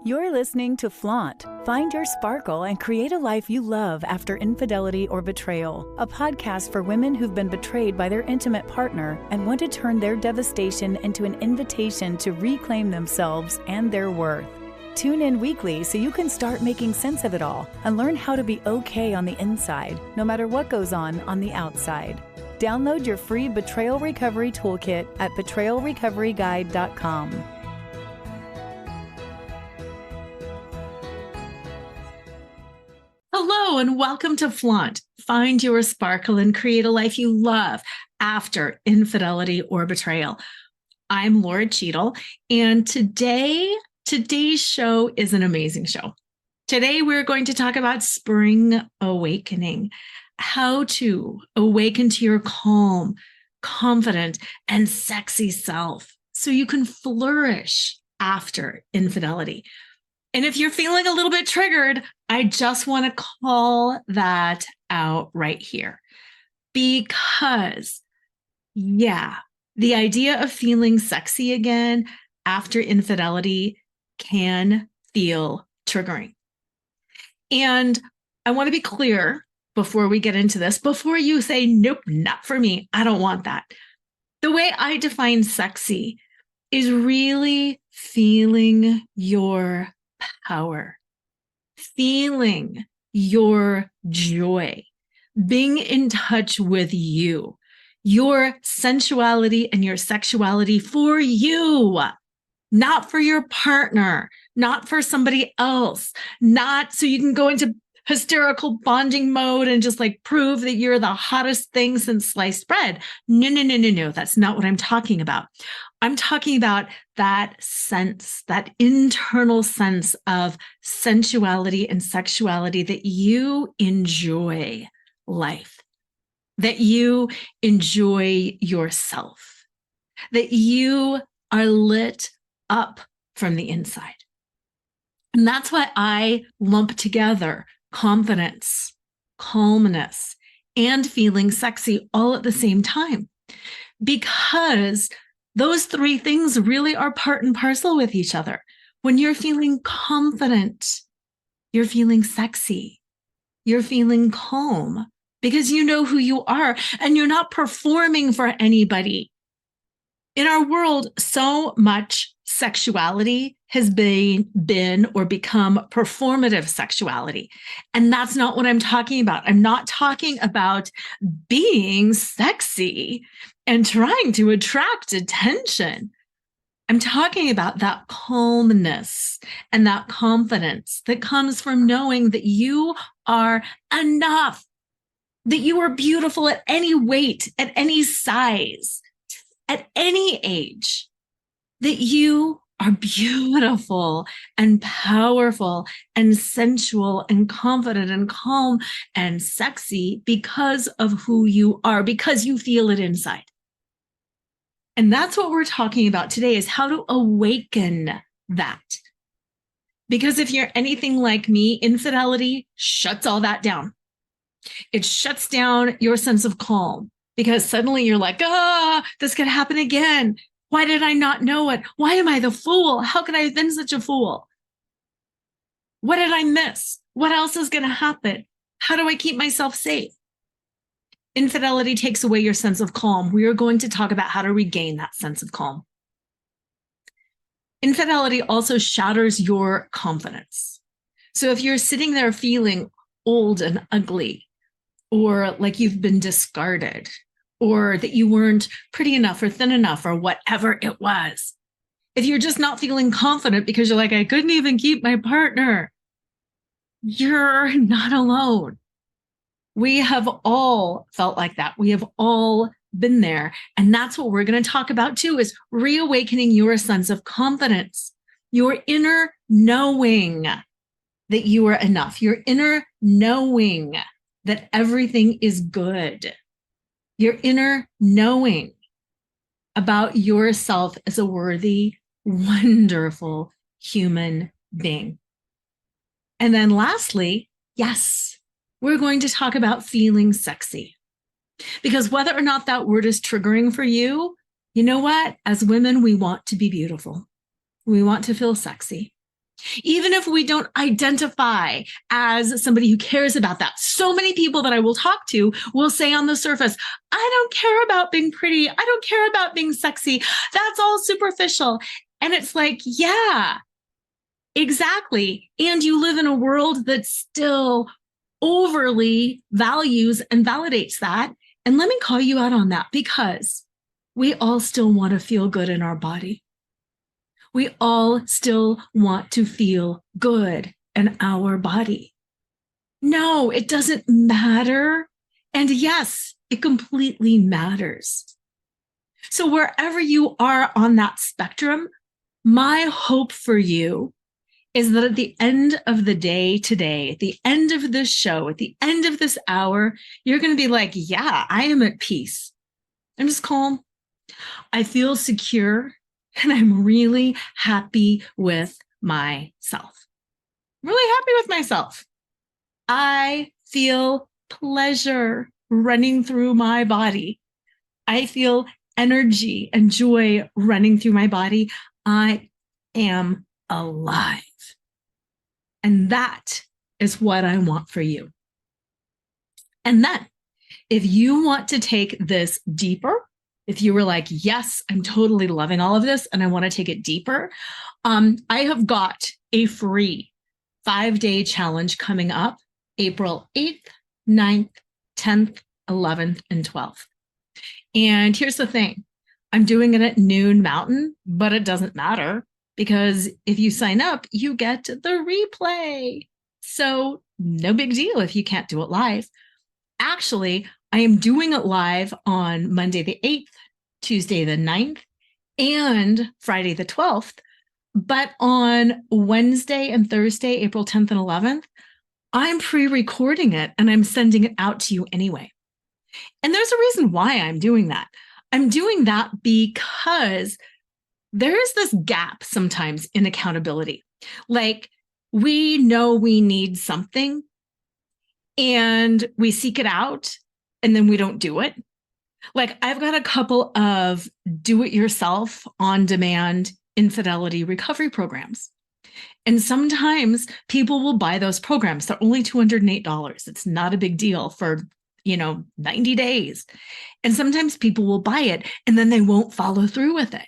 You're listening to Flaunt. Find your sparkle and create a life you love after infidelity or betrayal. A podcast for women who've been betrayed by their intimate partner and want to turn their devastation into an invitation to reclaim themselves and their worth. Tune in weekly so you can start making sense of it all and learn how to be okay on the inside, no matter what goes on the outside. Download your free Betrayal Recovery Toolkit at betrayalrecoveryguide.com. Hello and welcome to Flaunt. Find your sparkle and create a life you love after infidelity or betrayal. I'm Laura Cheadle, and today's show is an amazing show. Today we're going to talk about spring awakening, how to awaken to your calm, confident, and sexy self so you can flourish after infidelity. And if you're feeling a little bit triggered, I just want to call that out right here. Because, the idea of feeling sexy again after infidelity can feel triggering. And I want to be clear before we get into this, before you say, nope, not for me, I don't want that. The way I define sexy is really feeling your power, feeling your joy, being in touch with you, your sensuality and your sexuality for you, not for your partner, not for somebody else, not so you can go into hysterical bonding mode and just like prove that you're the hottest thing since sliced bread. No. That's not what I'm talking about. I'm talking about that sense, that internal sense of sensuality and sexuality that you enjoy life, that you enjoy yourself, that you are lit up from the inside. And that's why I lump together confidence, calmness, and feeling sexy all at the same time, because those three things really are part and parcel with each other. When you're feeling confident, you're feeling sexy, you're feeling calm because you know who you are and you're not performing for anybody. In our world, so much sexuality has been or become performative sexuality. And that's not what I'm talking about. I'm not talking about being sexy and trying to attract attention. I'm talking about that calmness and that confidence that comes from knowing that you are enough, that you are beautiful at any weight, at any size, at any age, that you are beautiful and powerful and sensual and confident and calm and sexy because of who you are, because you feel it inside. And that's what we're talking about today, is how to awaken that. Because if you're anything like me, infidelity shuts all that down. It shuts down your sense of calm because suddenly you're like, this could happen again. Why did I not know it? Why am I the fool? How could I have been such a fool? What did I miss? What else is going to happen? How do I keep myself safe? Infidelity takes away your sense of calm. We are going to talk about how to regain that sense of calm. Infidelity also shatters your confidence. So if you're sitting there feeling old and ugly, or like you've been discarded, or that you weren't pretty enough or thin enough or whatever it was, if you're just not feeling confident because you're like, I couldn't even keep my partner, you're not alone. We have all felt like that. We have all been there. And that's what we're going to talk about too, is reawakening your sense of confidence, your inner knowing that you are enough, your inner knowing that everything is good, your inner knowing about yourself as a worthy, wonderful human being. And then lastly, yes, we're going to talk about feeling sexy. Because whether or not that word is triggering for you, you know what? As women, we want to be beautiful. We want to feel sexy. Even if we don't identify as somebody who cares about that. So many people that I will talk to will say on the surface, I don't care about being pretty. I don't care about being sexy. That's all superficial. And it's like, yeah, exactly. And you live in a world that still overly values and validates that. And let me call you out on that, because we all still want to feel good in our body. We all still want to feel good in our body. No, it doesn't matter. And yes, it completely matters. So wherever you are on that spectrum, my hope for you is that at the end of the day today, at the end of this show, at the end of this hour, you're going to be like, yeah, I am at peace. I'm just calm. I feel secure. And I'm really happy with myself. Really happy with myself. I feel pleasure running through my body. I feel energy and joy running through my body. I am alive. And that is what I want for you. And then, if you want to take this deeper, if you were like, yes, I'm totally loving all of this and I want to take it deeper, I have got a free 5-day challenge coming up April 8th, 9th, 10th, 11th, and 12th. And here's the thing. I'm doing it at noon Mountain, but it doesn't matter, because if you sign up, you get the replay. So no big deal if you can't do it live. Actually, I am doing it live on Monday the 8th, Tuesday the 9th, and Friday the 12th. But on Wednesday and Thursday, April 10th and 11th, I'm pre-recording it and I'm sending it out to you anyway. And there's a reason why I'm doing that. I'm doing that because there is this gap sometimes in accountability. Like, we know we need something and we seek it out and then we don't do it. Like, I've got a couple of do-it-yourself, on-demand infidelity recovery programs. And sometimes people will buy those programs. They're only $208. It's not a big deal for, 90 days. And sometimes people will buy it and then they won't follow through with it.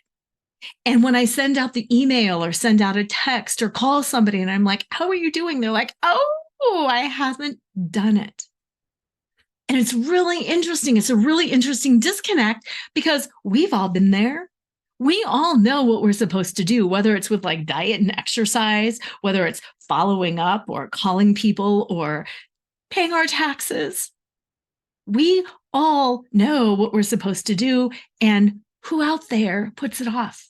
And when I send out the email or send out a text or call somebody and I'm like, how are you doing? They're like, oh, I haven't done it. And it's really interesting. It's a really interesting disconnect, because we've all been there. We all know what we're supposed to do, whether it's with like diet and exercise, whether it's following up or calling people or paying our taxes. We all know what we're supposed to do. And who out there puts it off?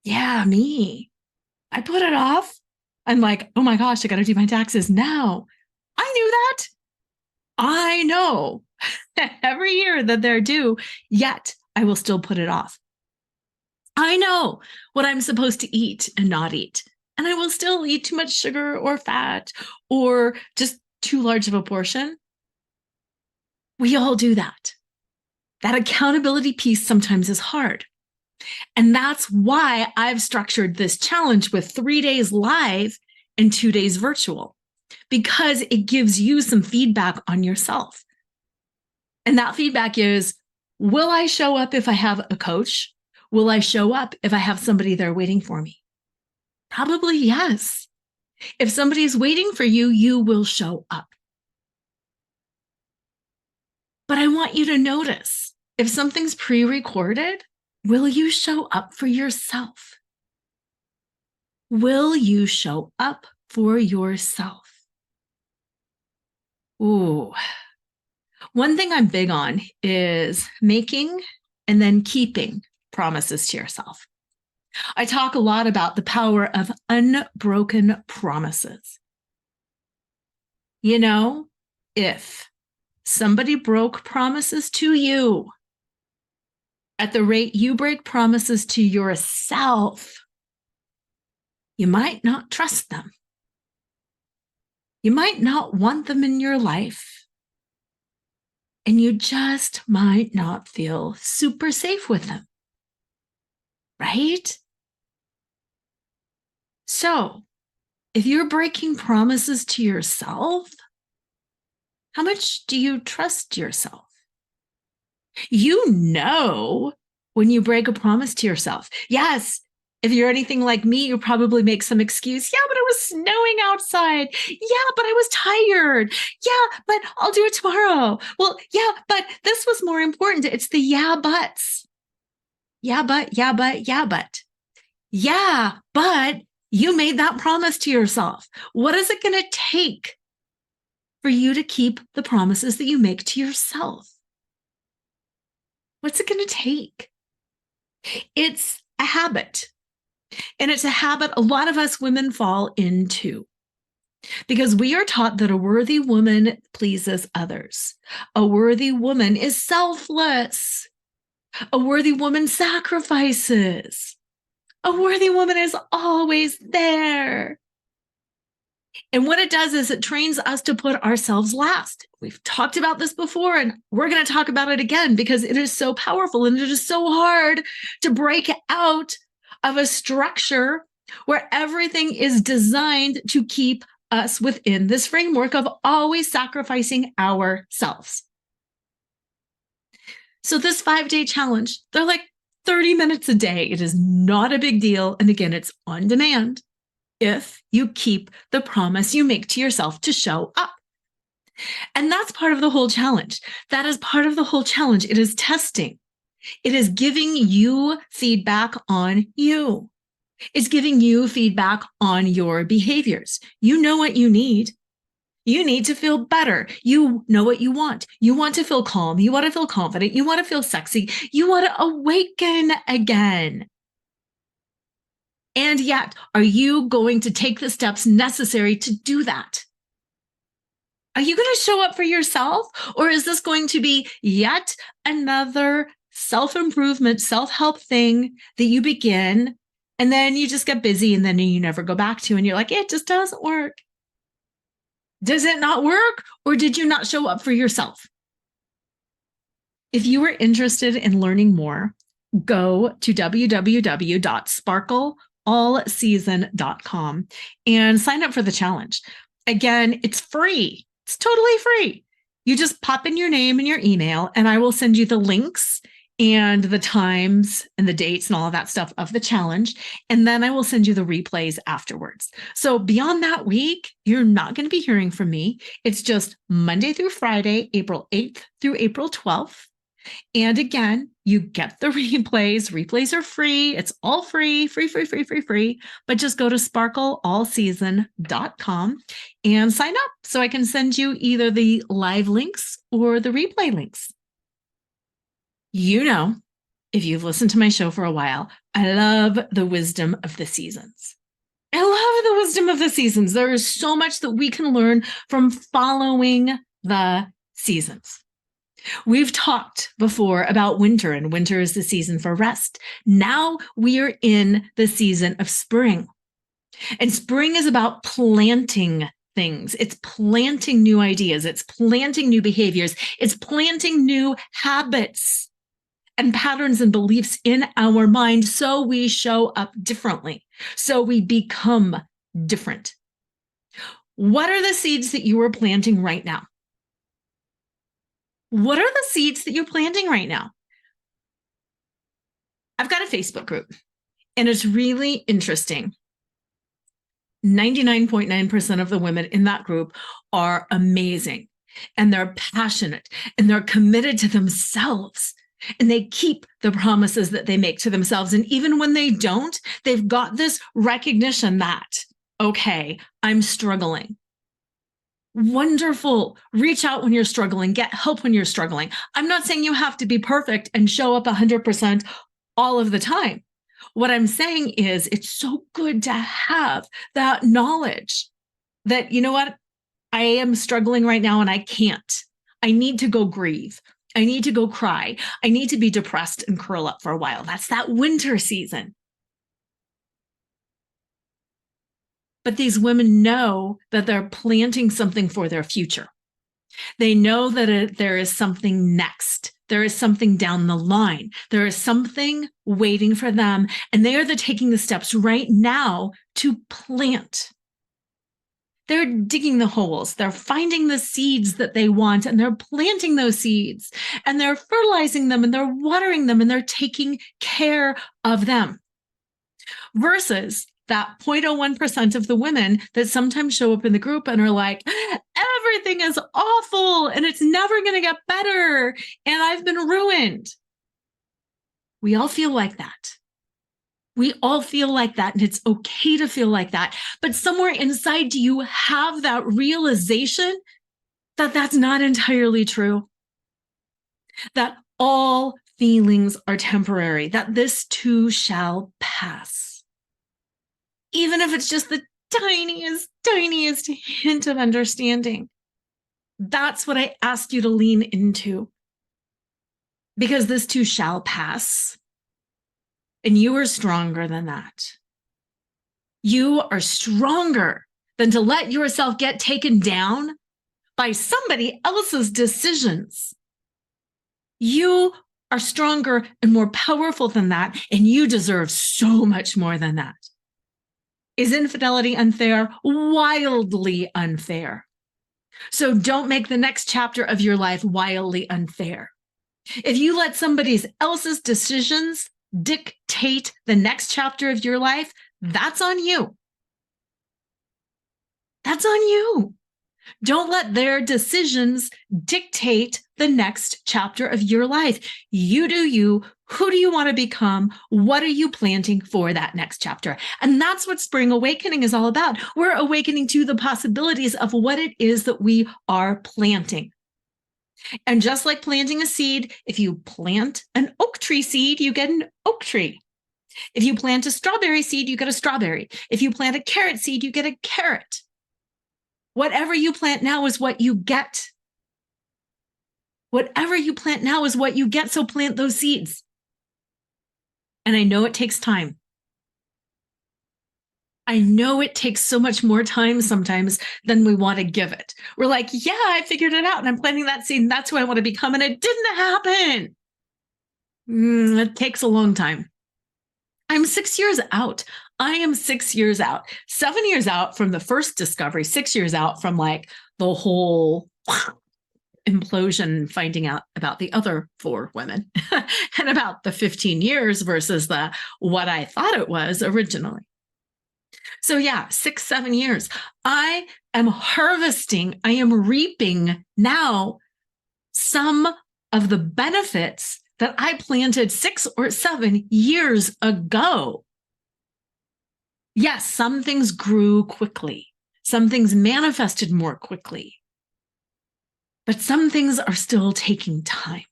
Yeah, me. I put it off. I'm like, oh my gosh, I got to do my taxes now. I knew that. I know every year that they're due, yet I will still put it off. I know what I'm supposed to eat and not eat, and I will still eat too much sugar or fat or just too large of a portion. We all do that. That accountability piece sometimes is hard. And that's why I've structured this challenge with 3 days live and 2 days virtual, because it gives you some feedback on yourself. And that feedback is, will I show up if I have a coach? Will I show up if I have somebody there waiting for me? Probably yes. If somebody's waiting for you, you will show up. But I want you to notice, if something's pre-recorded, will you show up for yourself? Will you show up for yourself? Ooh. One thing I'm big on is making and then keeping promises to yourself. I talk a lot about the power of unbroken promises. If somebody broke promises to you at the rate you break promises to yourself, you might not trust them. You might not want them in your life. And you just might not feel super safe with them. Right? So if you're breaking promises to yourself, how much do you trust yourself? You know when you break a promise to yourself. Yes, if you're anything like me, you probably make some excuse. Yeah, but it was snowing outside. Yeah, but I was tired. Yeah, but I'll do it tomorrow. Well, yeah, but this was more important. It's the yeah, buts. Yeah, but, yeah, but, yeah, but. Yeah, but you made that promise to yourself. What is it going to take for you to keep the promises that you make to yourself? What's it going to take? It's a habit. And it's a habit a lot of us women fall into because we are taught that a worthy woman pleases others. A worthy woman is selfless. A worthy woman sacrifices. A worthy woman is always there. And what it does is it trains us to put ourselves last. We've talked about this before, and we're going to talk about it again because it is so powerful and it is so hard to break out of a structure where everything is designed to keep us within this framework of always sacrificing ourselves. So this 5-day challenge, they're like 30 minutes a day. It is not a big deal. And again, it's on demand if you keep the promise you make to yourself to show up. And that's part of the whole challenge. That is part of the whole challenge. It is testing. It is giving you feedback on you. It's giving you feedback on your behaviors. You know what you need. You need to feel better. You know what you want. You want to feel calm. You want to feel confident. You want to feel sexy. You want to awaken again. And yet, are you going to take the steps necessary to do that? Are you going to show up for yourself? Or is this going to be yet another self-improvement, self-help thing that you begin and then you just get busy and then you never go back to and you're like, it just doesn't work. Does it not work? Or did you not show up for yourself? If you are interested in learning more, go to www.sparkleallseason.com and sign up for the challenge. Again, it's free. It's totally free. You just pop in your name and your email, and I will send you the links and the times and the dates and all of that stuff of the challenge. And then I will send you the replays afterwards. So beyond that week, you're not going to be hearing from me. It's just Monday through Friday, April 8th through April 12th. And again, you get the replays. Replays are free. It's all free. But just go to sparkleallseason.com and sign up so I can send you either the live links or the replay links. You know, if you've listened to my show for a while, I love the wisdom of the seasons. I love the wisdom of the seasons. There is so much that we can learn from following the seasons. We've talked before about winter, and winter is the season for rest. Now we are in the season of spring. And spring is about planting things. It's planting new ideas. It's planting new behaviors. It's planting new habits and patterns and beliefs in our mind so we show up differently, so we become different. What are the seeds that you are planting right now? What are the seeds that you're planting right now? I've got a Facebook group, and it's really interesting. 99.9% of the women in that group are amazing, and they're passionate, and they're committed to themselves, and they keep the promises that they make to themselves. And even when they don't, they've got this recognition that, okay, I'm struggling. Wonderful. Reach out when you're struggling. Get help when you're struggling. I'm not saying you have to be perfect and show up 100% all of the time. What I'm saying is it's so good to have that knowledge that, you know what, I am struggling right now and I can't. I need to go grieve. I need to go cry. I need to be depressed and curl up for a while. That's that winter season. But these women know that they're planting something for their future. They know that there is something next. There is something down the line. There is something waiting for them. And they are taking the steps right now to plant. They're digging the holes. They're finding the seeds that they want, and they're planting those seeds, and they're fertilizing them, and they're watering them, and they're taking care of them. Versus that 0.01% of the women that sometimes show up in the group and are like, everything is awful and it's never going to get better and I've been ruined. We all feel like that. We all feel like that, and it's okay to feel like that. But somewhere inside, do you have that realization that that's not entirely true? That all feelings are temporary, that this too shall pass. Even if it's just the tiniest hint of understanding. That's what I ask you to lean into. Because this too shall pass. And you are stronger than that. You are stronger than to let yourself get taken down by somebody else's decisions. You are stronger and more powerful than that, and you deserve so much more than that. Is infidelity unfair? Wildly unfair. So don't make the next chapter of your life wildly unfair. If you let somebody else's decisions dictate the next chapter of your life, that's on you. That's on you. Don't let their decisions dictate the next chapter of your life. You do you. Who do you want to become? What are you planting for that next chapter? And that's what Spring Awakening is all about. We're awakening to the possibilities of what it is that we are planting. And just like planting a seed, if you plant an oak tree seed, you get an oak tree. If you plant a strawberry seed, you get a strawberry. If you plant a carrot seed, you get a carrot. Whatever you plant now is what you get. Whatever you plant now is what you get, so plant those seeds. And I know it takes time. I know it takes so much more time sometimes than we want to give it. We're like, yeah, I figured it out and I'm planting that seed and that's who I want to become. And it didn't happen. It takes a long time. I'm 6 years out. I am 6 years out, 7 years out from the first discovery, 6 years out from like the whole implosion, finding out about the other 4 women and about the 15 years versus what I thought it was originally. So yeah, 6, 7 years. I am harvesting, I am reaping now some of the benefits that I planted 6 or 7 years ago. Yes, some things grew quickly. Some things manifested more quickly. But some things are still taking time.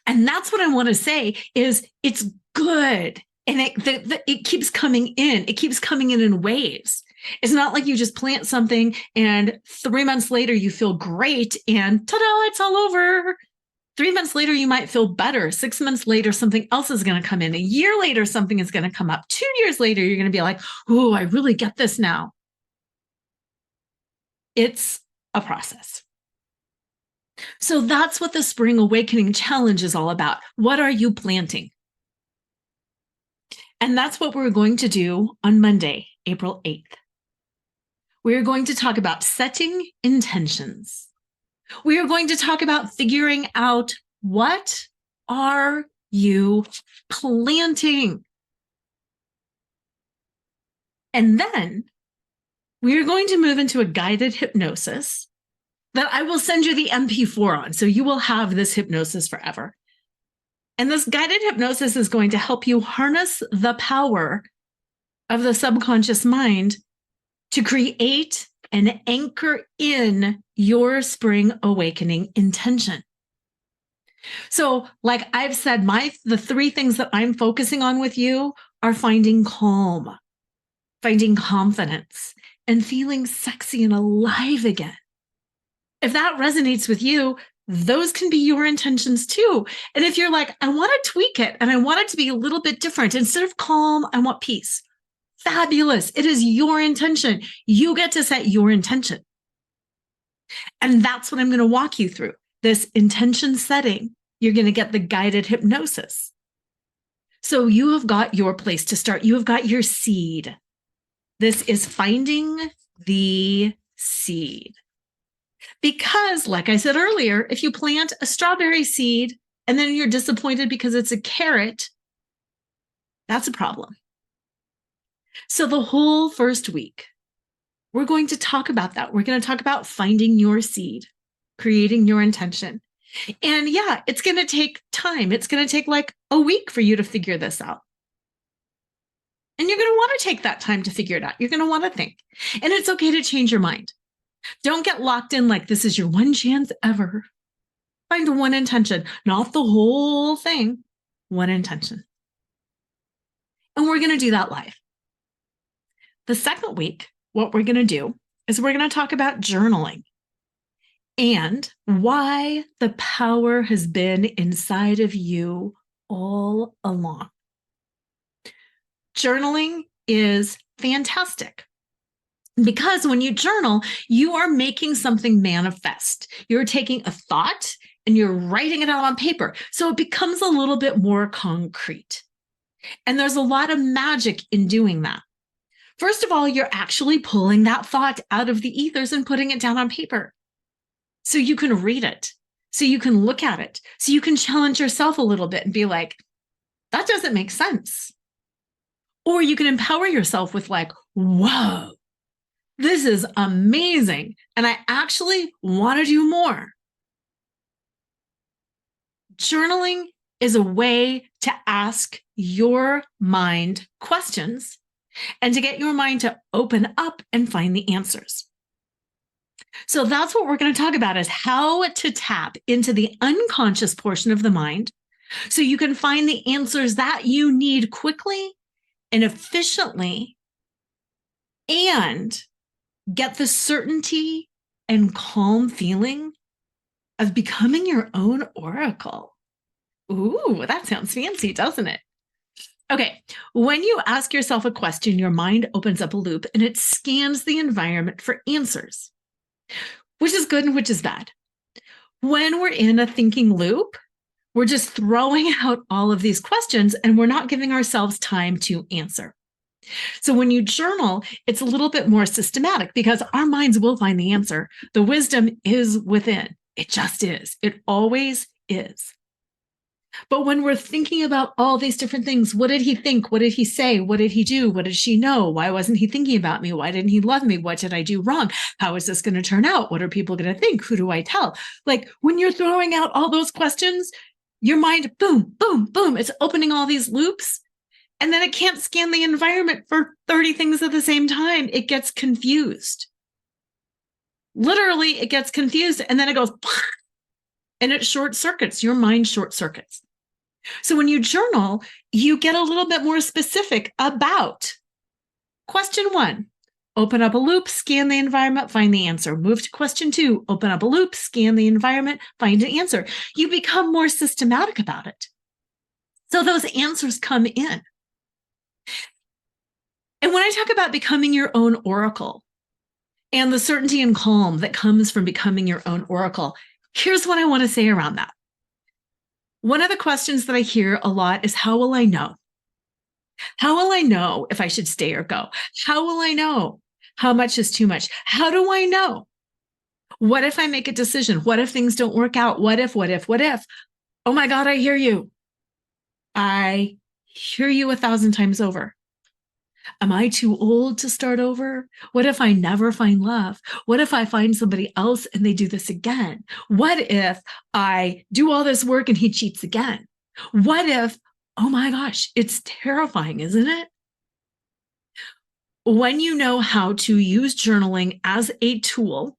And that's what I want to say is it's good. And it keeps coming in. It keeps coming in waves. It's not like you just plant something and 3 months later you feel great and ta-da, it's all over. 3 months later, you might feel better. 6 months later, something else is going to come in. A year later, something is going to come up. 2 years later, you're going to be like, oh, I really get this now. It's a process. So that's what the Spring Awakening Challenge is all about. What are you planting? And that's what we're going to do on Monday, April 8th. We're going to talk about setting intentions. We are going to talk about figuring out what are you planting? And then we are going to move into a guided hypnosis that I will send you the MP4 on. So you will have this hypnosis forever. And this guided hypnosis is going to help you harness the power of the subconscious mind to create and anchor in your Spring Awakening intention. So, like I've said, the 3 things that I'm focusing on with you are finding calm, finding confidence, and feeling sexy and alive again. If that resonates with you, those can be your intentions too. And if you're like, I want to tweak it and I want it to be a little bit different, instead of calm, I want peace. Fabulous. It is your intention. You get to set your intention. And that's what I'm going to walk you through. This intention setting, you're going to get the guided hypnosis. So you have got your place to start. You have got your seed. This is finding the seed. Because, like I said earlier, if you plant a strawberry seed and then you're disappointed because it's a carrot, that's a problem. So the whole first week, we're going to talk about that. We're going to talk about finding your seed, creating your intention. And yeah, it's going to take time. It's going to take like a week for you to figure this out. And you're going to want to take that time to figure it out. You're going to want to think. And it's okay to change your mind. Don't get locked in like this is your one chance ever. Find one intention, not the whole thing, one intention. And we're going to do that live. The second week, what we're going to do is we're going to talk about journaling and why the power has been inside of you all along. Journaling is fantastic because when you journal, you are making something manifest. You're taking a thought and you're writing it out on paper. So it becomes a little bit more concrete. And there's a lot of magic in doing that. First of all, you're actually pulling that thought out of the ethers and putting it down on paper. So you can read it, so you can look at it, so you can challenge yourself a little bit and be like, that doesn't make sense. Or you can empower yourself with like, whoa, this is amazing. And I actually want to do more. Journaling is a way to ask your mind questions and to get your mind to open up and find the answers. So that's what we're going to talk about is how to tap into the unconscious portion of the mind so you can find the answers that you need quickly and efficiently and get the certainty and calm feeling of becoming your own oracle. Ooh, that sounds fancy, doesn't it? Okay, when you ask yourself a question, your mind opens up a loop and it scans the environment for answers, which is good and which is bad. When we're in a thinking loop, we're just throwing out all of these questions and we're not giving ourselves time to answer. So when you journal, it's a little bit more systematic because our minds will find the answer. The wisdom is within. It just is. It always is. But when we're thinking about all these different things, what did he think? What did he say? What did he do? What did she know? Why wasn't he thinking about me? Why didn't he love me? What did I do wrong? How is this going to turn out? What are people going to think? Who do I tell? Like when you're throwing out all those questions, your mind, boom, boom, boom, it's opening all these loops. And then it can't scan the environment for 30 things at the same time. It gets confused. Literally, it gets confused. And then it goes, and it short circuits. Your mind short circuits. So when you journal, you get a little bit more specific about question 1, open up a loop, scan the environment, find the answer. Move to question 2, open up a loop, scan the environment, find an answer. You become more systematic about it. So those answers come in. And when I talk about becoming your own oracle and the certainty and calm that comes from becoming your own oracle, here's what I want to say around that. One of the questions that I hear a lot is, how will I know? How will I know if I should stay or go? How will I know how much is too much? How do I know? What if I make a decision? What if things don't work out? What if? Oh my God, I hear you. I hear you 1,000 times over. Am I too old to start over? What if I never find love? What if I find somebody else and they do this again? What if I do all this work and he cheats again? What if, oh my gosh, it's terrifying, isn't it? When you know how to use journaling as a tool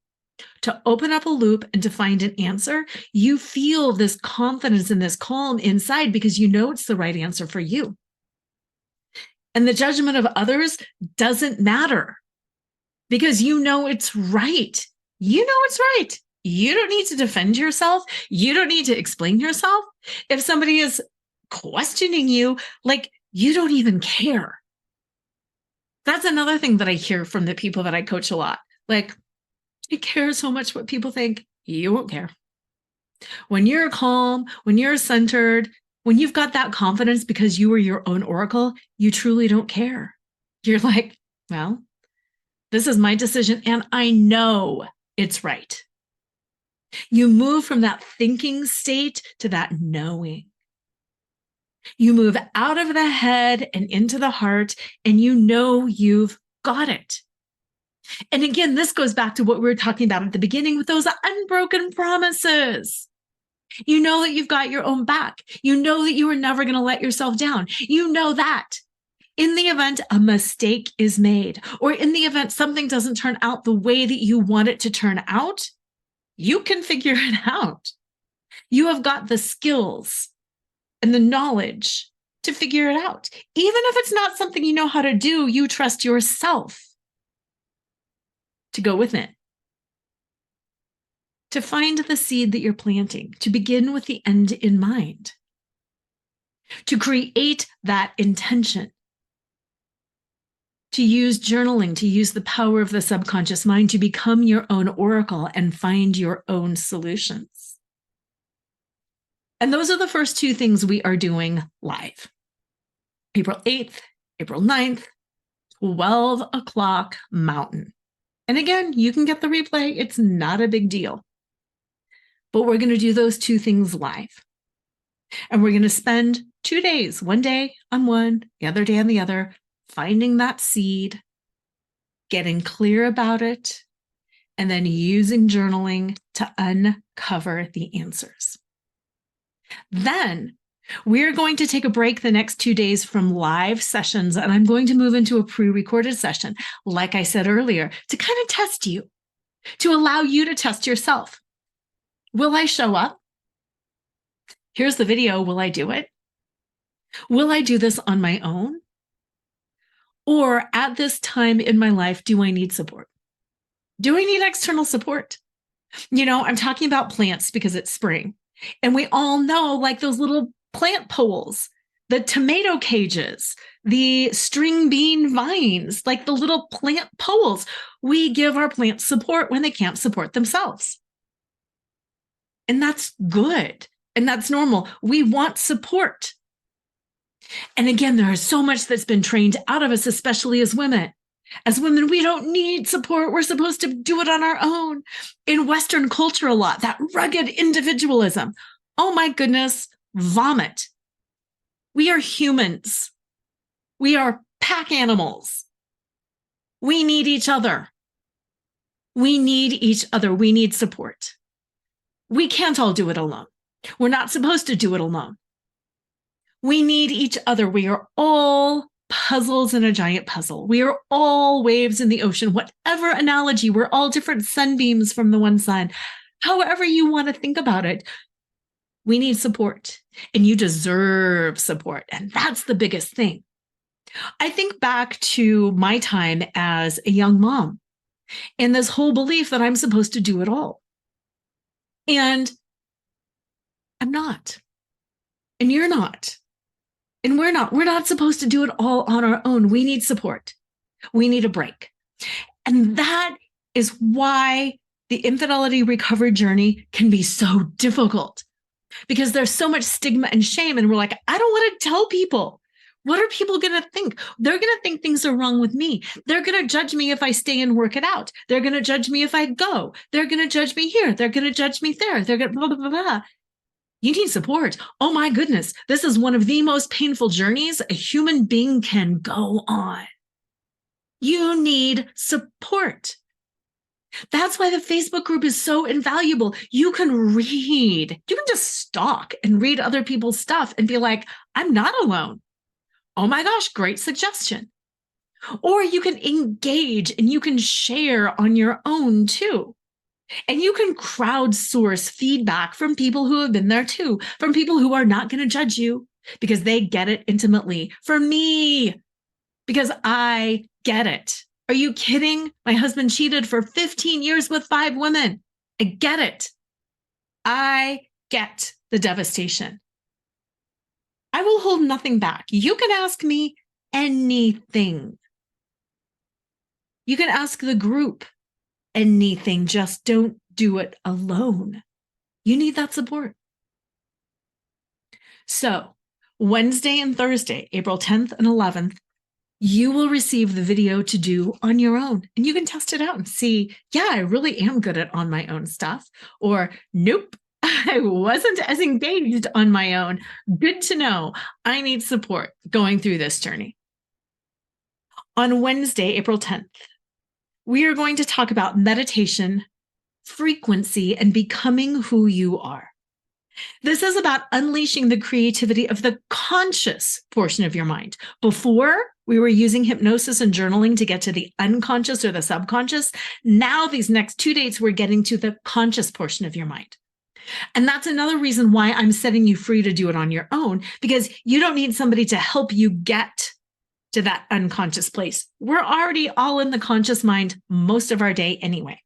to open up a loop and to find an answer, you feel this confidence and this calm inside because you know it's the right answer for you. And the judgment of others doesn't matter because you know it's right. You know it's right. You don't need to defend yourself. You don't need to explain yourself. If somebody is questioning you, like you don't even care. That's another thing that I hear from the people that I coach a lot. Like, You care so much what people think. You won't care. When you're calm, when you're centered, when you've got that confidence because you are your own oracle, you truly don't care. You're like, well, this is my decision and I know it's right. You move from that thinking state to that knowing. You move out of the head and into the heart, and you know you've got it. And again, this goes back to what we were talking about at the beginning with those unbroken promises. You know that you've got your own back. You know that you are never going to let yourself down. You know that in the event a mistake is made, or in the event something doesn't turn out the way that you want it to turn out, you can figure it out. You have got the skills and the knowledge to figure it out. Even if it's not something you know how to do, you trust yourself to go with it. To find the seed that you're planting, to begin with the end in mind, to create that intention, to use journaling, to use the power of the subconscious mind to become your own oracle and find your own solutions. And those are the first two things we are doing live. April 8th, April 9th, 12 o'clock Mountain. And again, you can get the replay. It's not a big deal. But we're going to do those two things live. And we're going to spend 2 days, one day on one, the other day on the other, finding that seed, getting clear about it, and then using journaling to uncover the answers. Then we're going to take a break the next 2 days from live sessions, and I'm going to move into a pre-recorded session, like I said earlier, to kind of test you, to allow you to test yourself. Will I show up? Here's the video. Will I do it? Will I do this on my own? Or at this time in my life, do I need support? Do I need external support? You know, I'm talking about plants because it's spring. And we all know, like those little plant poles, the tomato cages, the string bean vines, like the little plant poles. We give our plants support when they can't support themselves. And that's good. And that's normal. We want support. And again, there is so much that's been trained out of us, especially as women. As women, we don't need support. We're supposed to do it on our own. In Western culture, a lot, that rugged individualism. Oh my goodness, vomit. We are humans. We are pack animals. We need each other. We need each other. We need support. We can't all do it alone. We're not supposed to do it alone. We need each other. We are all puzzles in a giant puzzle. We are all waves in the ocean. Whatever analogy, we're all different sunbeams from the one sun. However you want to think about it, we need support, and you deserve support. And that's the biggest thing. I think back to my time as a young mom and this whole belief that I'm supposed to do it all. And I'm not. And you're not. And we're not. We're not supposed to do it all on our own. We need support. We need a break. And that is why the infidelity recovery journey can be so difficult, because there's so much stigma and shame. And we're like, I don't want to tell people. What are people going to think? They're going to think things are wrong with me. They're going to judge me if I stay and work it out. They're going to judge me if I go. They're going to judge me here. They're going to judge me there. They're going to blah, blah, blah, blah. You need support. Oh my goodness. This is one of the most painful journeys a human being can go on. You need support. That's why the Facebook group is so invaluable. You can read. You can just stalk and read other people's stuff and be like, I'm not alone. Oh my gosh, great suggestion. Or you can engage and you can share on your own too. And you can crowdsource feedback from people who have been there too, from people who are not going to judge you because they get it intimately. For me, because I get it. Are you kidding? My husband cheated for 15 years with 5 women. I get it. I get the devastation. I will hold nothing back. You can ask me anything. You can ask the group. anything. Just don't do it alone. You need that support. So Wednesday and Thursday, April 10th and 11th, you will receive the video to do on your own. And you can test it out and see, yeah, I really am good at on my own stuff. Or, nope, I wasn't as engaged on my own. Good to know. I need support going through this journey. On Wednesday, April 10th, we are going to talk about meditation, frequency, and becoming who you are. This is about unleashing the creativity of the conscious portion of your mind. Before, we were using hypnosis and journaling to get to the unconscious or the subconscious. Now, these next 2 days, we're getting to the conscious portion of your mind. And that's another reason why I'm setting you free to do it on your own, because you don't need somebody to help you get to that unconscious place. We're already all in the conscious mind most of our day anyway.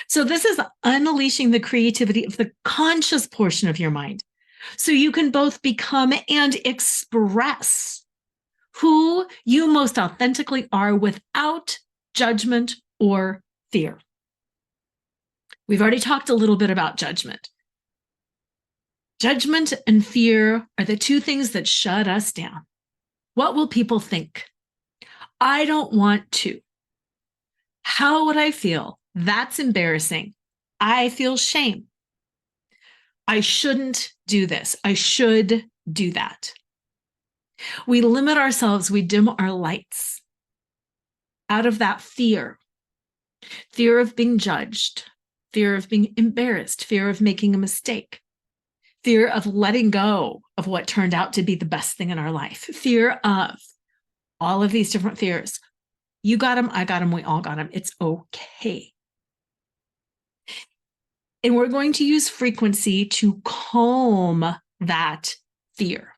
So this is unleashing the creativity of the conscious portion of your mind, so you can both become and express who you most authentically are without judgment or fear. We've already talked a little bit about judgment. Judgment and fear are the two things that shut us down. What will people think? I don't want to. How would I feel? That's embarrassing. I feel shame. I shouldn't do this. I should do that. We limit ourselves. We dim our lights out of that fear. Fear of being judged, fear of being embarrassed, fear of making a mistake, fear of letting go of what turned out to be the best thing in our life, fear of all of these different fears. You got them, I got them, we all got them. It's okay. And we're going to use frequency to calm that fear.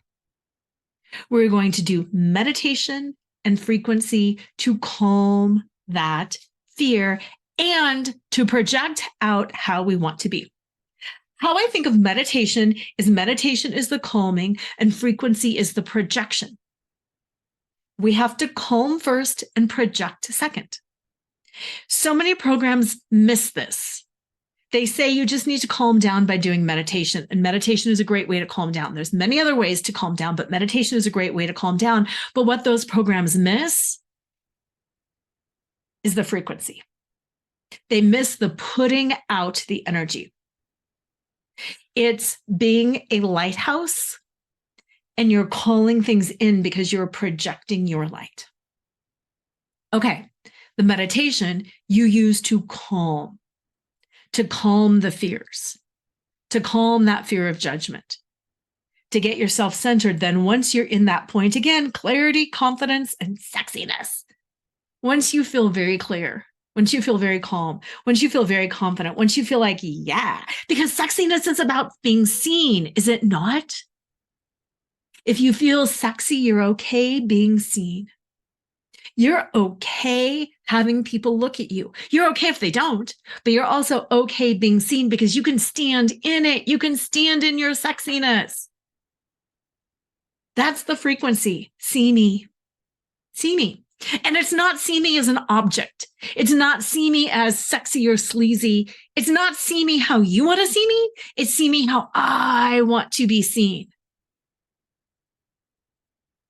We're going to do meditation and frequency to calm that fear and to project out how we want to be. How I think of meditation is the calming and frequency is the projection. We have to calm first and project second. So many programs miss this. They say you just need to calm down by doing meditation, and meditation is a great way to calm down. There's many other ways to calm down, but meditation is a great way to calm down. But what those programs miss is the frequency. They miss the putting out the energy. It's being a lighthouse, and you're calling things in because you're projecting your light. Okay, the meditation you use to calm the fears, to calm that fear of judgment, to get yourself centered. Then once you're in that point, again, clarity, confidence, and sexiness. Once you feel very clear, once you feel very calm, once you feel very confident, once you feel like, yeah, because sexiness is about being seen, is it not? If you feel sexy, you're okay being seen. You're okay having people look at you. You're okay if they don't, but you're also okay being seen because you can stand in it. You can stand in your sexiness. That's the frequency. See me. See me. And it's not see me as an object. It's not see me as sexy or sleazy. It's not see me how you want to see me. It's see me how I want to be seen.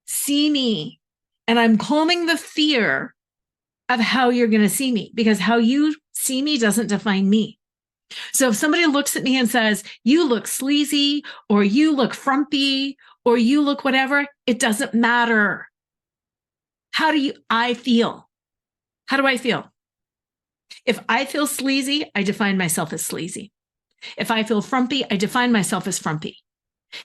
See me. And I'm calming the fear of how you're going to see me, because how you see me doesn't define me. So if somebody looks at me and says, you look sleazy, or you look frumpy, or you look whatever, it doesn't matter. How do I feel? How do I feel? If I feel sleazy, I define myself as sleazy. If I feel frumpy, I define myself as frumpy.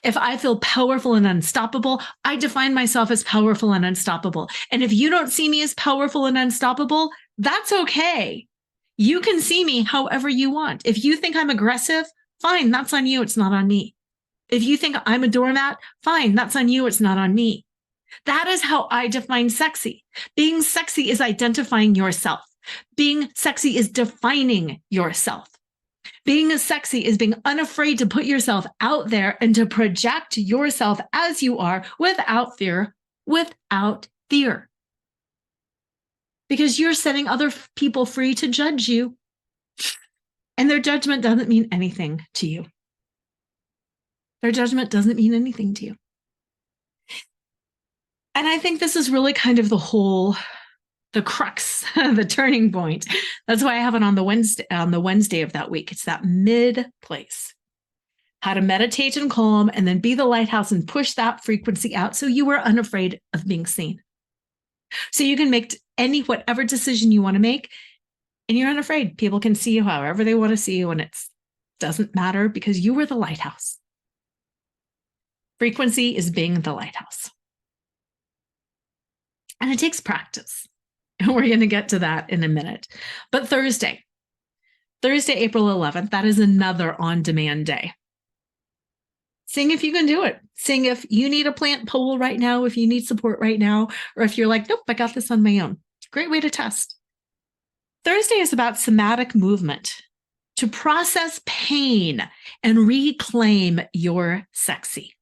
If I feel powerful and unstoppable, I define myself as powerful and unstoppable. And if you don't see me as powerful and unstoppable, that's okay. You can see me however you want. If you think I'm aggressive, fine, that's on you. It's not on me. If you think I'm a doormat, fine, that's on you. It's not on me. That is how I define sexy. Being sexy is identifying yourself. Being sexy is defining yourself. Being sexy is being unafraid to put yourself out there and to project yourself as you are without fear, Because you're setting other people free to judge you. And their judgment doesn't mean anything to you. Their judgment doesn't mean anything to you. And I think this is really kind of the crux, the turning point. That's why I have it on the Wednesday of that week. It's that mid place. How to meditate and calm and then be the lighthouse and push that frequency out so you are unafraid of being seen. So you can make whatever decision you want to make and you're unafraid. People can see you however they want to see you and it doesn't matter because you were the lighthouse. Frequency is being the lighthouse. And it takes practice. And we're going to get to that in a minute. But Thursday, April 11th, that is another on-demand day. Seeing if you can do it. Seeing if you need a plant pole right now, if you need support right now, or if you're like, nope, I got this on my own. Great way to test. Thursday is about somatic movement to process pain and reclaim your sexy.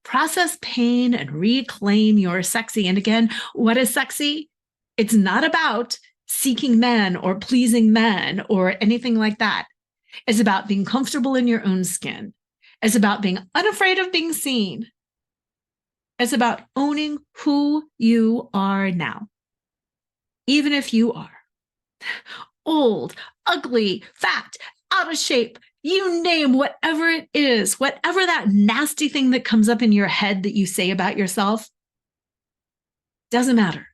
Process pain and reclaim your sexy. And again, what is sexy? It's not about seeking men or pleasing men or anything like that. It's about being comfortable in your own skin. It's about being unafraid of being seen. It's about owning who you are now. Even if you are old, ugly, fat, out of shape, you name whatever it is, whatever that nasty thing that comes up in your head that you say about yourself, doesn't matter.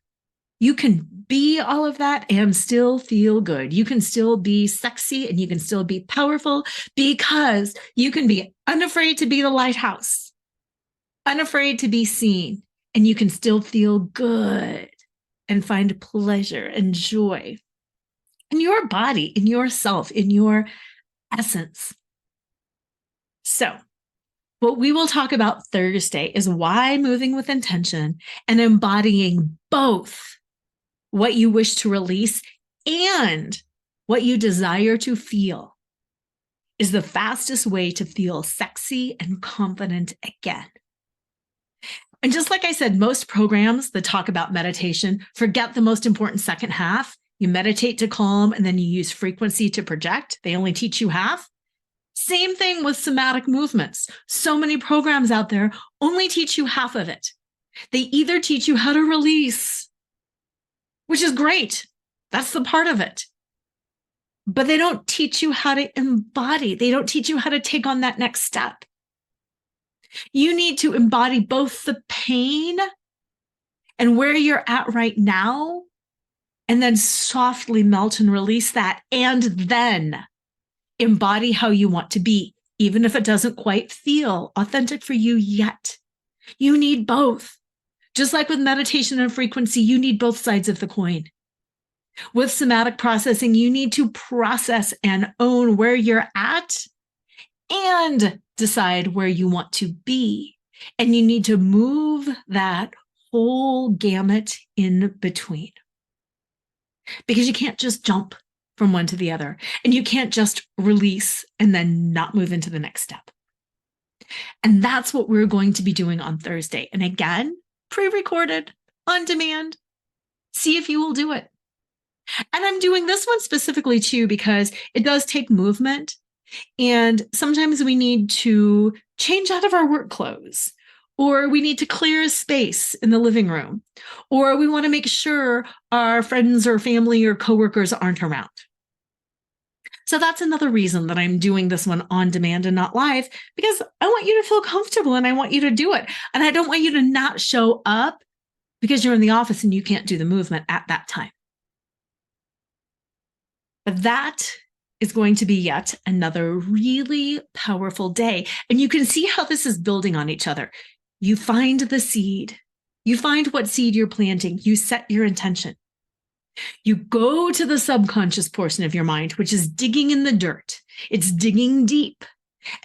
You can be all of that and still feel good. You can still be sexy and you can still be powerful because you can be unafraid to be the lighthouse, unafraid to be seen, and you can still feel good and find pleasure and joy in your body, in yourself, in your essence. So, what we will talk about Thursday is why moving with intention and embodying both what you wish to release and what you desire to feel is the fastest way to feel sexy and confident again. And just like I said, most programs that talk about meditation forget the most important second half. You meditate to calm and then you use frequency to project. They only teach you half. Same thing with somatic movements. So many programs out there only teach you half of it. They either teach you how to release, which is great. That's the part of it. But they don't teach you how to embody. They don't teach you how to take on that next step. You need to embody both the pain and where you're at right now, and then softly melt and release that, and then embody how you want to be, even if it doesn't quite feel authentic for you yet. You need both. Just like with meditation and frequency, you need both sides of the coin. With somatic processing, you need to process and own where you're at and decide where you want to be. And you need to move that whole gamut in between. Because you can't just jump from one to the other. And you can't just release and then not move into the next step. And that's what we're going to be doing on Thursday. And again, pre-recorded, on demand. See if you will do it. And I'm doing this one specifically too, because it does take movement. And sometimes we need to change out of our work clothes, or we need to clear a space in the living room, or we want to make sure our friends or family or coworkers aren't around. So that's another reason that I'm doing this one on demand and not live, because I want you to feel comfortable and I want you to do it. And I don't want you to not show up because you're in the office and you can't do the movement at that time. But that is going to be yet another really powerful day. And you can see how this is building on each other. You find the seed. You find what seed you're planting. You set your intention. You go to the subconscious portion of your mind, which is digging in the dirt. It's digging deep.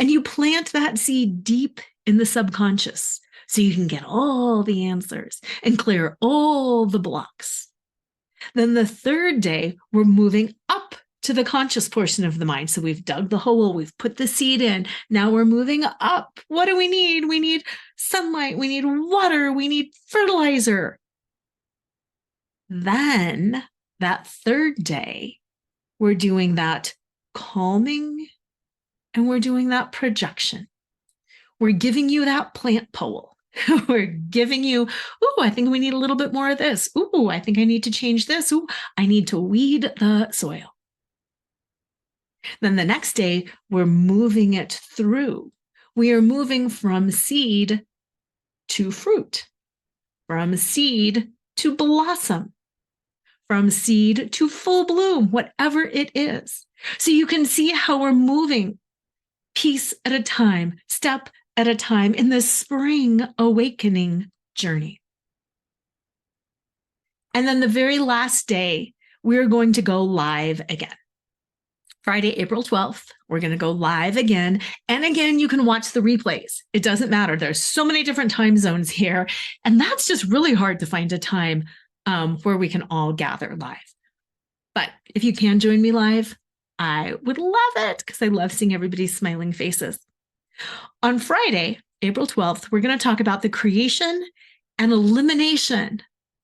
And you plant that seed deep in the subconscious so you can get all the answers and clear all the blocks. Then the third day, we're moving up to the conscious portion of the mind. So we've dug the hole, we've put the seed in. Now we're moving up. What do we need? We need sunlight, we need water, we need fertilizer. Then that third day, we're doing that calming, and we're doing that projection. We're giving you that plant pole. We're giving you, ooh, I think we need a little bit more of this. Ooh, I think I need to change this. Ooh, I need to weed the soil. Then the next day, we're moving it through. We are moving from seed to fruit, from seed to blossom, from seed to full bloom, whatever it is. So you can see how we're moving piece at a time, step at a time in this spring awakening journey. And then the very last day, we're going to go live again. Friday, April 12th, we're going to go live again. And again, you can watch the replays. It doesn't matter. There's so many different time zones here. And that's just really hard to find a time where we can all gather live. But if you can join me live, I would love it because I love seeing everybody's smiling faces. On Friday, April 12th, we're going to talk about the creation and elimination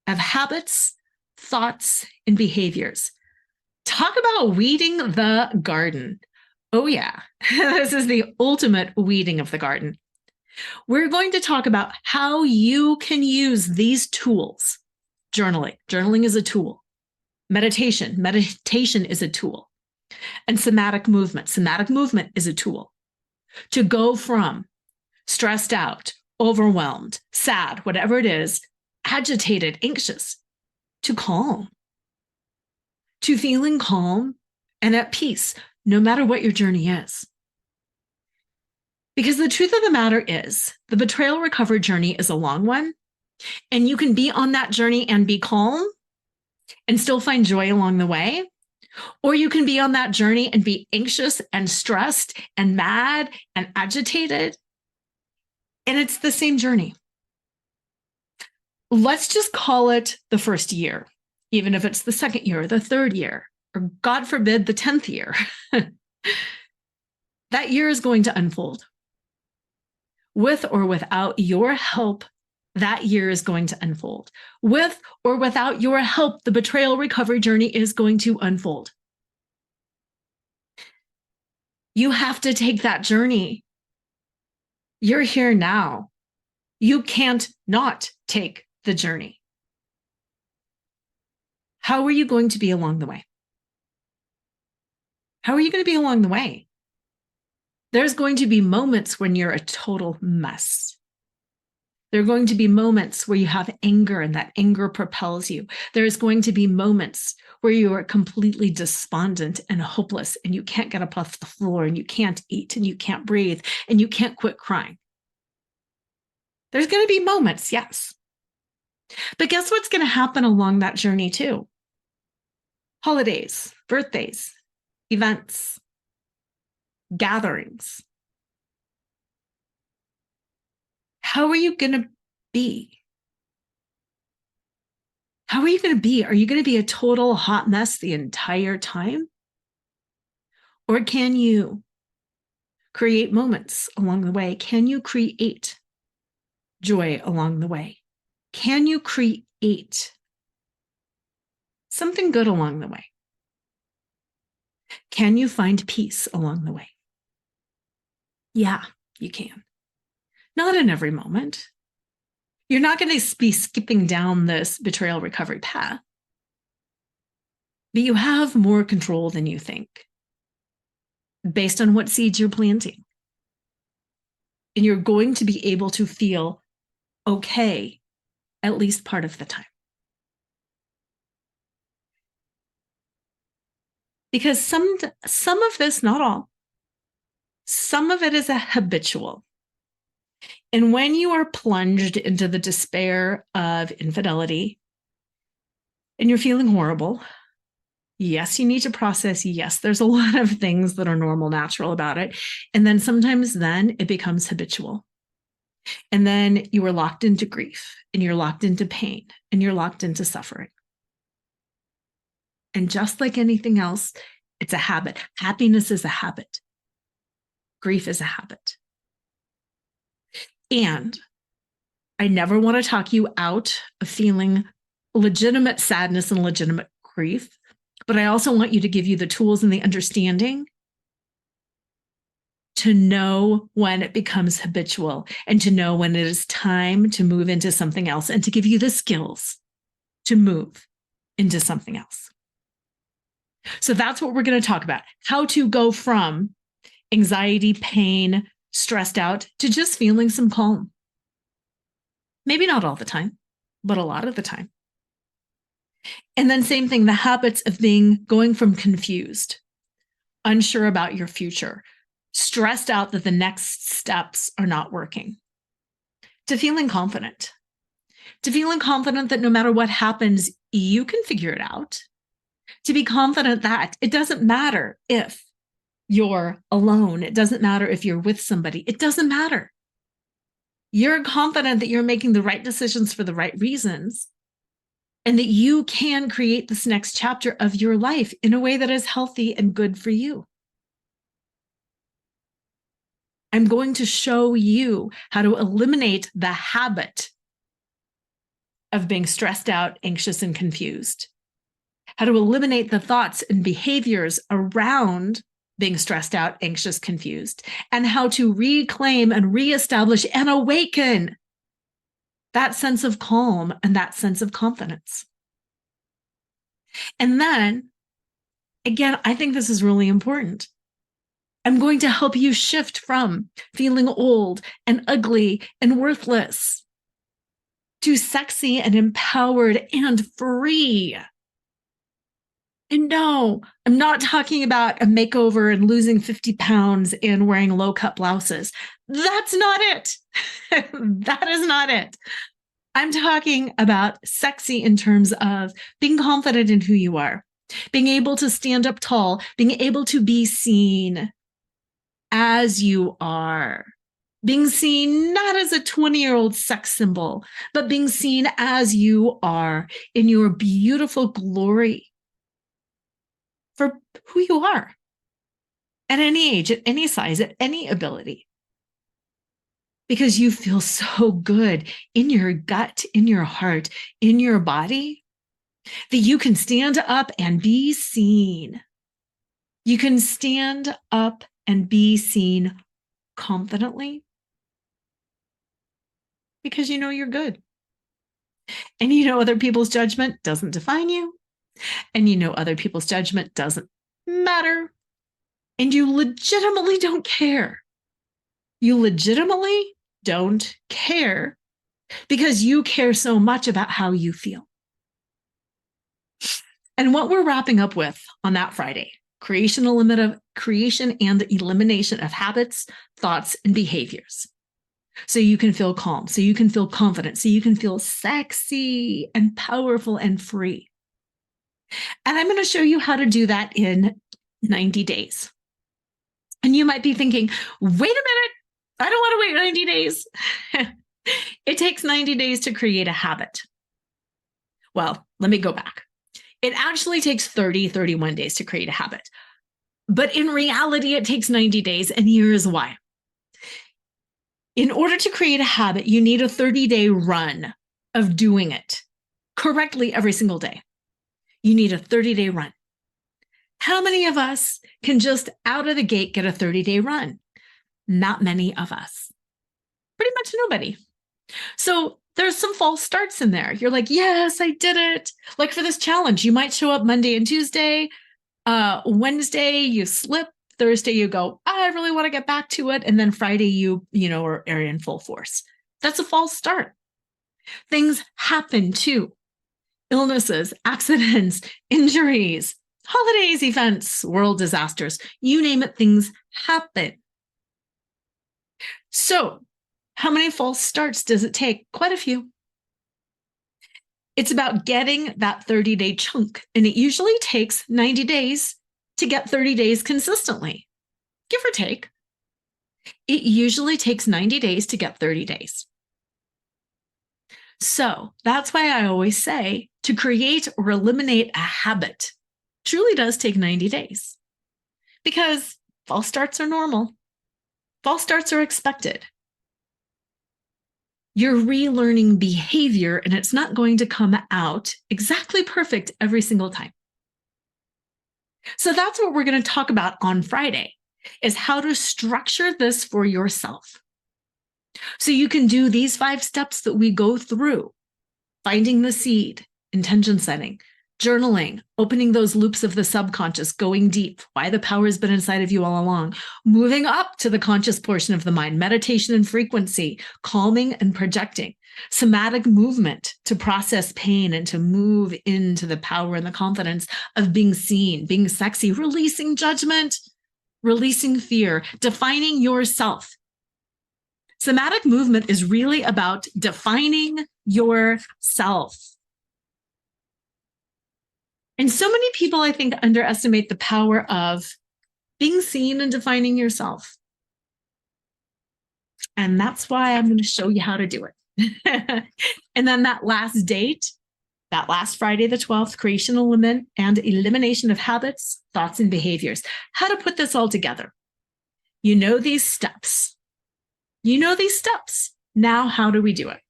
of habits, thoughts, and behaviors. Talk about weeding the garden. Oh yeah, this is the ultimate weeding of the garden. We're going to talk about how you can use these tools. Journaling is a tool. Meditation is a tool. And somatic movement is a tool. To go from stressed out, overwhelmed, sad, whatever it is, agitated, anxious, to calm. To feeling calm and at peace, no matter what your journey is. Because the truth of the matter is, the betrayal recovery journey is a long one, and you can be on that journey and be calm and still find joy along the way, or you can be on that journey and be anxious and stressed and mad and agitated, and it's the same journey. Let's just call it the first year. Even if it's the second year or the third year, or God forbid, the 10th year, that year is going to unfold. With or without your help, that year is going to unfold. With or without your help, the betrayal recovery journey is going to unfold. You have to take that journey. You're here now. You can't not take the journey. How are you going to be along the way? How are you going to be along the way? There's going to be moments when you're a total mess. There are going to be moments where you have anger and that anger propels you. There's going to be moments where you are completely despondent and hopeless and you can't get up off the floor and you can't eat and you can't breathe and you can't quit crying. There's going to be moments, yes. But guess what's going to happen along that journey too? Holidays, birthdays, events, gatherings. How are you going to be? How are you going to be? Are you going to be a total hot mess the entire time? Or can you create moments along the way? Can you create joy along the way? Can you create something good along the way? Can you find peace along the way? Yeah, you can. Not in every moment. You're not going to be skipping down this betrayal recovery path, but you have more control than you think based on what seeds you're planting. And you're going to be able to feel okay at least part of the time. Because some of this, not all, some of it is a habitual. And when you are plunged into the despair of infidelity and you're feeling horrible, yes, you need to process. Yes, there's a lot of things that are normal, natural about it. And then sometimes then it becomes habitual. And then you are locked into grief and you're locked into pain and you're locked into suffering. And just like anything else, it's a habit. Happiness is a habit. Grief is a habit. And I never want to talk you out of feeling legitimate sadness and legitimate grief, but I also want you to give you the tools and the understanding to know when it becomes habitual and to know when it is time to move into something else and to give you the skills to move into something else. So that's what we're going to talk about. How to go from anxiety, pain, stressed out to just feeling some calm. Maybe not all the time, but a lot of the time. And then same thing, the habits of going from confused, unsure about your future, stressed out that the next steps are not working, to feeling confident that no matter what happens, you can figure it out, to be confident that it doesn't matter if you're alone. It doesn't matter if you're with somebody. It doesn't matter. You're confident that you're making the right decisions for the right reasons and that you can create this next chapter of your life in a way that is healthy and good for you. I'm going to show you how to eliminate the habit of being stressed out, anxious, and confused, how to eliminate the thoughts and behaviors around being stressed out, anxious, confused, and how to reclaim and reestablish and awaken that sense of calm and that sense of confidence. And then, again, I think this is really important. I'm going to help you shift from feeling old and ugly and worthless to sexy and empowered and free. And no, I'm not talking about a makeover and losing 50 pounds and wearing low-cut blouses. That's not it. That is not it. I'm talking about sexy in terms of being confident in who you are, being able to stand up tall, being able to be seen as you are, being seen not as a 20-year-old sex symbol, but being seen as you are in your beautiful glory for who you are at any age, at any size, at any ability. Because you feel so good in your gut, in your heart, in your body, that you can stand up and be seen. You can stand up and be seen confidently because you know you're good. And you know other people's judgment doesn't define you. And you know other people's judgment doesn't matter. And you legitimately don't care. You legitimately don't care because you care so much about how you feel. And what we're wrapping up with on that Friday, creation and elimination of habits, thoughts, and behaviors. So you can feel calm, so you can feel confident, so you can feel sexy and powerful and free. And I'm going to show you how to do that in 90 days. And you might be thinking, wait a minute, I don't want to wait 90 days. It takes 90 days to create a habit. Well, let me go back. It actually takes 31 days to create a habit. But in reality, it takes 90 days, and here's why. In order to create a habit, you need a 30-day run of doing it correctly every single day. You need a 30-day run. How many of us can just out of the gate get a 30-day run? Not many of us. Pretty much nobody. So there's some false starts in there. You're like, yes, I did it. Like for this challenge, you might show up Monday and Tuesday. Wednesday, you slip. Thursday, you go, I really want to get back to it. And then Friday, you are in full force. That's a false start. Things happen too. Illnesses, accidents, injuries, holidays, events, world disasters, you name it, things happen. So how many false starts does it take? Quite a few. It's about getting that 30-day chunk. And it usually takes 90 days to get 30 days consistently, give or take. It usually takes 90 days to get 30 days. So that's why I always say to create or eliminate a habit truly does take 90 days because false starts are normal. False starts are expected. You're relearning behavior and it's not going to come out exactly perfect every single time. So that's what we're going to talk about on Friday. is how to structure this for yourself. So you can do these 5 steps that we go through: finding the seed, intention setting, journaling, opening those loops of the subconscious, going deep, why the power has been inside of you all along, moving up to the conscious portion of the mind, meditation and frequency, calming and projecting, somatic movement to process pain and to move into the power and the confidence of being seen, being sexy, releasing judgment, releasing fear, defining yourself. Somatic movement is really about defining yourself. And so many people, I think, underestimate the power of being seen and defining yourself. And that's why I'm going to show you how to do it. And then that last date, that last Friday, the 12th, creation and elimination of habits, thoughts, and behaviors. How to put this all together. You know these steps. Now, how do we do it?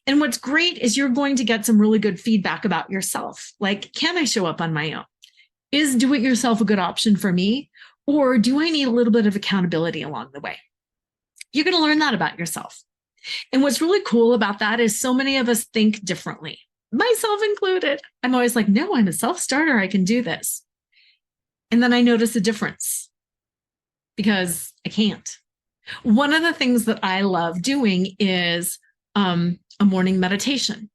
And what's great is you're going to get some really good feedback about yourself. Like, can I show up on my own? Is do it yourself a good option for me? Or do I need a little bit of accountability along the way? You're going to learn that about yourself. And what's really cool about that is so many of us think differently, myself included. I'm always like, no, I'm a self-starter. I can do this. And then I notice a difference because I can't. One of the things that I love doing is a morning meditation.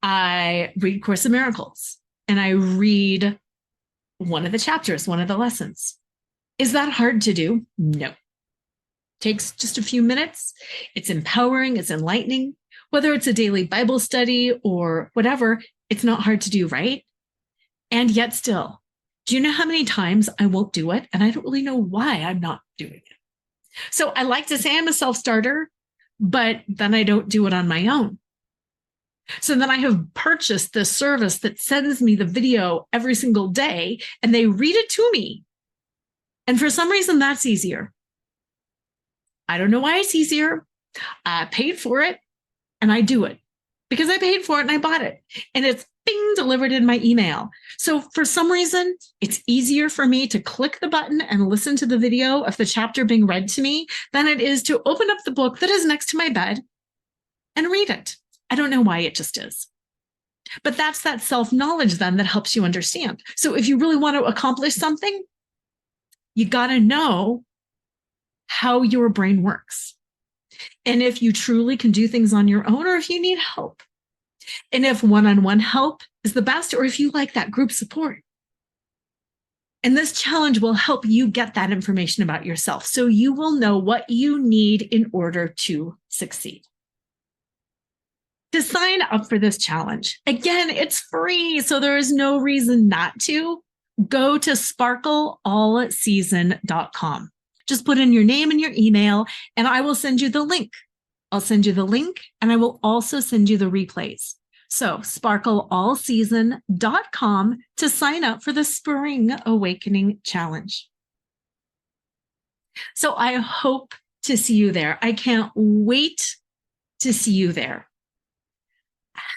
I read Course in Miracles and I read one of the chapters, one of the lessons. Is that hard to do? No. Takes just a few minutes. It's empowering. It's enlightening. Whether it's a daily Bible study or whatever, it's not hard to do, right? And yet still, do you know how many times I won't do it? And I don't really know why I'm not doing it. So I like to say I'm a self-starter, but then I don't do it on my own. So then I have purchased this service that sends me the video every single day and they read it to me. And for some reason, that's easier. I don't know why it's easier. I paid for it and I do it because I paid for it and I bought it. And it's bing, delivered in my email. So for some reason, it's easier for me to click the button and listen to the video of the chapter being read to me than it is to open up the book that is next to my bed and read it. I don't know why, it just is. But that's that self-knowledge then that helps you understand. So if you really want to accomplish something, you got to know how your brain works. And if you truly can do things on your own or if you need help. And if one-on-one help is the best, or if you like that group support. And this challenge will help you get that information about yourself so you will know what you need in order to succeed. To sign up for this challenge, again, it's free, so there is no reason not to. Go to sparkleallseason.com. Just put in your name and your email, and I will send you the link. I'll send you the link, and I will also send you the replays. So sparkleallseason.com to sign up for the Spring Awakening Challenge. So I hope to see you there. I can't wait to see you there.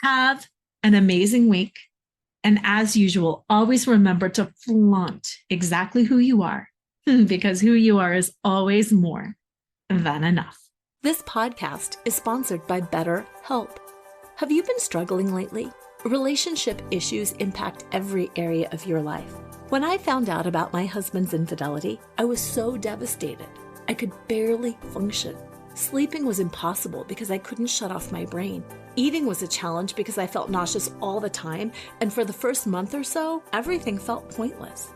Have an amazing week. And as usual, always remember to flaunt exactly who you are, because who you are is always more than enough. This podcast is sponsored by BetterHelp. Have you been struggling lately? Relationship issues impact every area of your life. When I found out about my husband's infidelity, I was so devastated. I could barely function. Sleeping was impossible because I couldn't shut off my brain. Eating was a challenge because I felt nauseous all the time, and for the first month or so, everything felt pointless.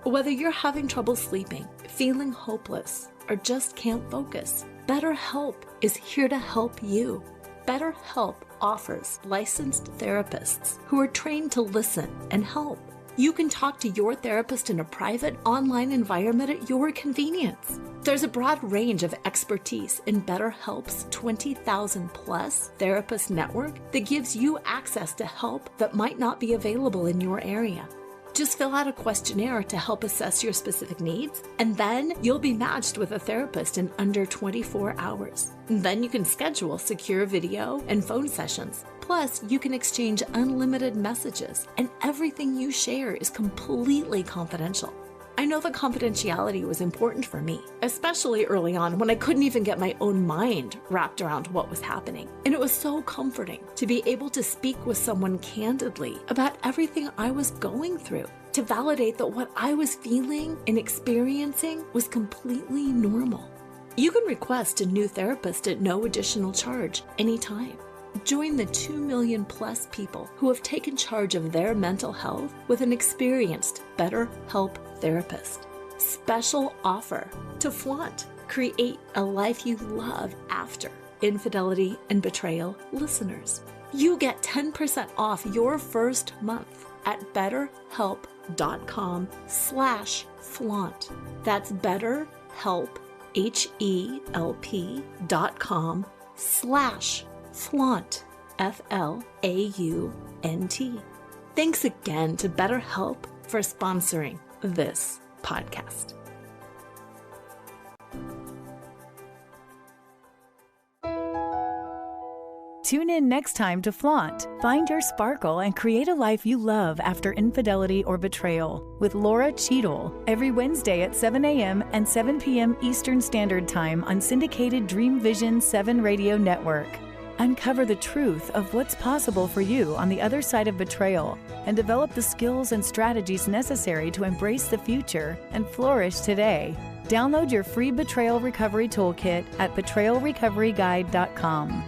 Whether you're having trouble sleeping, feeling hopeless, or just can't focus, BetterHelp is here to help you. BetterHelp offers licensed therapists who are trained to listen and help. You can talk to your therapist in a private online environment at your convenience. There's a broad range of expertise in BetterHelp's 20,000 plus therapist network that gives you access to help that might not be available in your area. Just fill out a questionnaire to help assess your specific needs, and then you'll be matched with a therapist in under 24 hours. Then you can schedule secure video and phone sessions. Plus, you can exchange unlimited messages, and everything you share is completely confidential. I know that confidentiality was important for me, especially early on when I couldn't even get my own mind wrapped around what was happening. And it was so comforting to be able to speak with someone candidly about everything I was going through, to validate that what I was feeling and experiencing was completely normal. You can request a new therapist at no additional charge anytime. Join the 2 million plus people who have taken charge of their mental health with an experienced BetterHelp therapist. Special offer to flaunt. Create a life you love after infidelity and betrayal listeners. You get 10% off your first month at betterhelp.com/flaunt. That's BetterHelp, HELP.com/flaunt, FLAUNT. Thanks again to BetterHelp for sponsoring this podcast. Tune in next time to Flaunt. Find your sparkle and create a life you love after infidelity or betrayal with Laura Cheadle every Wednesday at 7 a.m. and 7 p.m. Eastern Standard Time on syndicated Dream Vision 7 radio network. Uncover the truth of what's possible for you on the other side of betrayal and develop the skills and strategies necessary to embrace the future and flourish today. Download your free betrayal recovery toolkit at betrayalrecoveryguide.com.